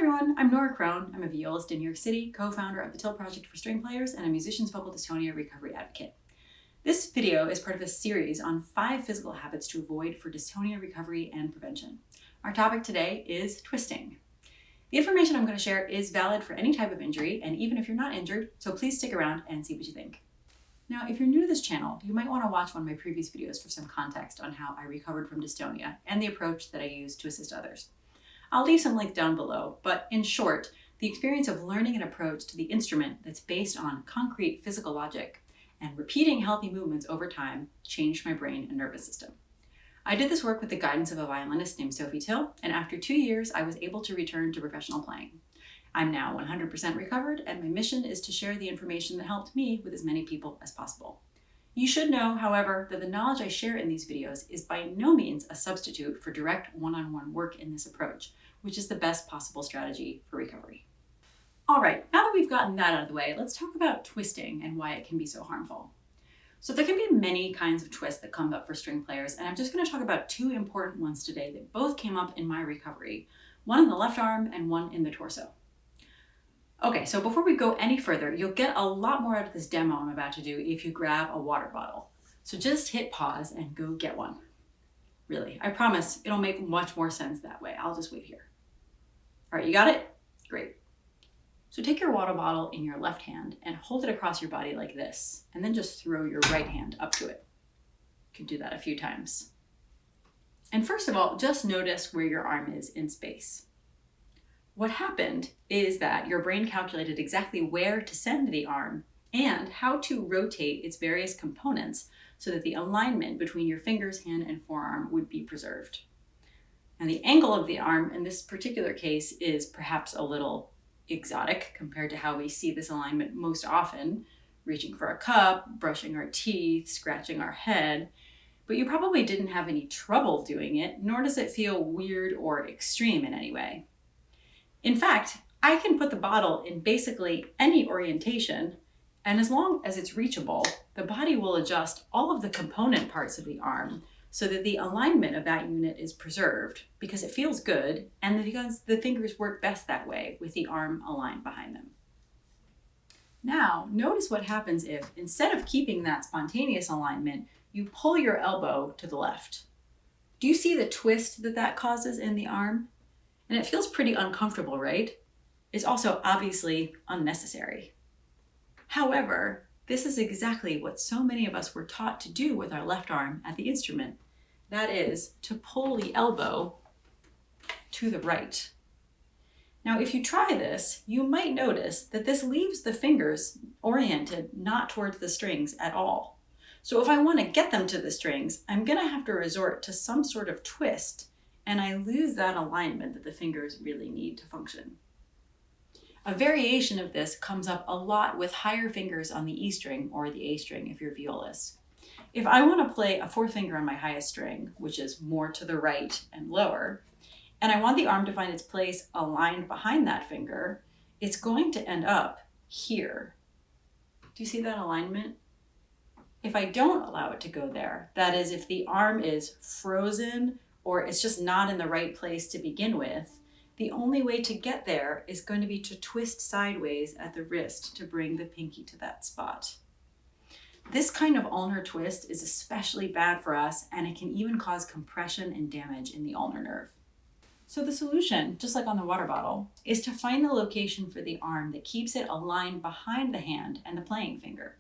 everyone, I'm Nora Crone. I'm a violist in New York City, co-founder of the Till Project for String Players, and a musician's vocal dystonia recovery advocate. This video is part of a series on 5 physical habits to avoid for dystonia recovery and prevention. Our topic today is twisting. The information I'm going to share is valid for any type of injury, and even if you're not injured, so please stick around and see what you think. Now, if you're new to this channel, you might want to watch one of my previous videos for some context on how I recovered from dystonia and the approach that I use to assist others. I'll leave some links down below, but in short, the experience of learning an approach to the instrument that's based on concrete physical logic and repeating healthy movements over time changed my brain and nervous system. I did this work with the guidance of a violinist named Sophie Till, and after 2 years, I was able to return to professional playing. I'm now 100% recovered, and my mission is to share the information that helped me with as many people as possible. You should know, however, that the knowledge I share in these videos is by no means a substitute for direct one-on-one work in this approach, which is the best possible strategy for recovery. All right, now that we've gotten that out of the way, let's talk about twisting and why it can be so harmful. So there can be many kinds of twists that come up for string players, and I'm just going to talk about 2 important ones today that both came up in my recovery, one in the left arm and one in the torso. Okay, so before we go any further, you'll get a lot more out of this demo I'm about to do if you grab a water bottle. So just hit pause and go get one. Really, I promise it'll make much more sense that way. I'll just wait here. All right, you got it? Great. So take your water bottle in your left hand and hold it across your body like this, and then just throw your right hand up to it. You can do that a few times. And first of all, just notice where your arm is in space. What happened is that your brain calculated exactly where to send the arm and how to rotate its various components so that the alignment between your fingers, hand, and forearm would be preserved. And the angle of the arm in this particular case is perhaps a little exotic compared to how we see this alignment most often, reaching for a cup, brushing our teeth, scratching our head. But you probably didn't have any trouble doing it, nor does it feel weird or extreme in any way. In fact, I can put the bottle in basically any orientation, and as long as it's reachable, the body will adjust all of the component parts of the arm so that the alignment of that unit is preserved because it feels good and because the fingers work best that way with the arm aligned behind them. Now, notice what happens if, instead of keeping that spontaneous alignment, you pull your elbow to the left. Do you see the twist that that causes in the arm? And it feels pretty uncomfortable, right? It's also obviously unnecessary. However, this is exactly what so many of us were taught to do with our left arm at the instrument. That is, to pull the elbow to the right. Now, if you try this, you might notice that this leaves the fingers oriented not towards the strings at all. So if I want to get them to the strings, I'm going to have to resort to some sort of twist, and I lose that alignment that the fingers really need to function. A variation of this comes up a lot with higher fingers on the E string or the A string if you're a violist. If I want to play a 4th finger on my highest string, which is more to the right and lower, and I want the arm to find its place aligned behind that finger, it's going to end up here. Do you see that alignment? If I don't allow it to go there, that is, if the arm is frozen or it's just not in the right place to begin with, the only way to get there is going to be to twist sideways at the wrist to bring the pinky to that spot. This kind of ulnar twist is especially bad for us, and it can even cause compression and damage in the ulnar nerve. So the solution, just like on the water bottle, is to find the location for the arm that keeps it aligned behind the hand and the playing finger.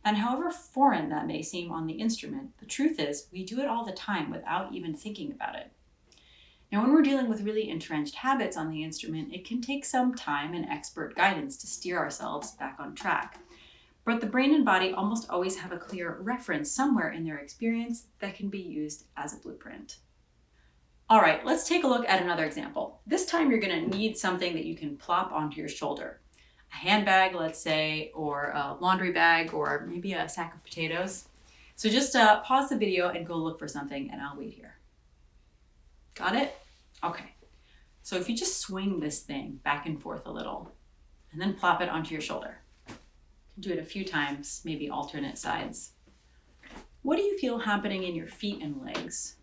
And however foreign that may seem on the instrument, the truth is we do it all the time without even thinking about it. Now, when we're dealing with really entrenched habits on the instrument, it can take some time and expert guidance to steer ourselves back on track. But the brain and body almost always have a clear reference somewhere in their experience that can be used as a blueprint. All right, let's take a look at another example. This time you're going to need something that you can plop onto your shoulder. A handbag, let's say, or a laundry bag, or maybe a sack of potatoes. So just pause the video and go look for something, and I'll wait here. Got it? Okay. So if you just swing this thing back and forth a little, and then plop it onto your shoulder. You can do it a few times, maybe alternate sides. What do you feel happening in your feet and legs?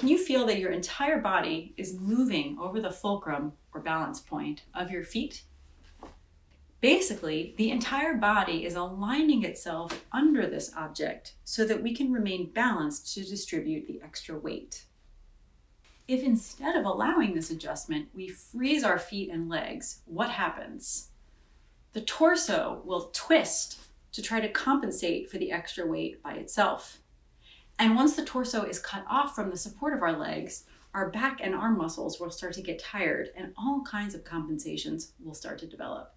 Can you feel that your entire body is moving over the fulcrum or balance point of your feet? Basically, the entire body is aligning itself under this object so that we can remain balanced to distribute the extra weight. If instead of allowing this adjustment, we freeze our feet and legs, what happens? The torso will twist to try to compensate for the extra weight by itself. And once the torso is cut off from the support of our legs, our back and arm muscles will start to get tired and all kinds of compensations will start to develop.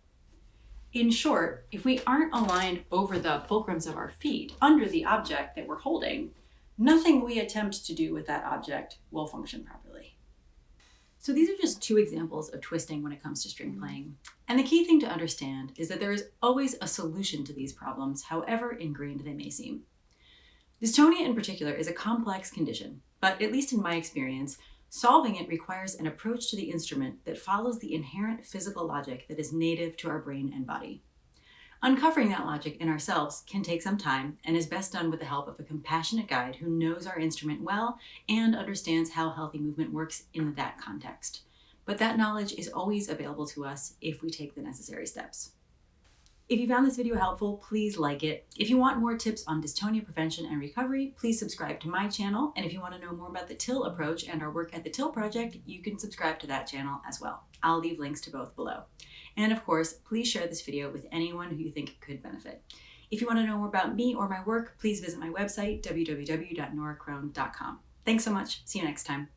In short, if we aren't aligned over the fulcrums of our feet under the object that we're holding, nothing we attempt to do with that object will function properly. So these are just two examples of twisting when it comes to string playing. And the key thing to understand is that there is always a solution to these problems, however ingrained they may seem. Dystonia in particular is a complex condition, but at least in my experience, solving it requires an approach to the instrument that follows the inherent physical logic that is native to our brain and body. Uncovering that logic in ourselves can take some time and is best done with the help of a compassionate guide who knows our instrument well and understands how healthy movement works in that context. But that knowledge is always available to us if we take the necessary steps. If you found this video helpful, please like it. If you want more tips on dystonia prevention and recovery, please subscribe to my channel. And if you want to know more about the TIL approach and our work at the TIL Project, you can subscribe to that channel as well. I'll leave links to both below. And of course, please share this video with anyone who you think could benefit. If you want to know more about me or my work, please visit my website, www.noracrone.com. Thanks so much. See you next time.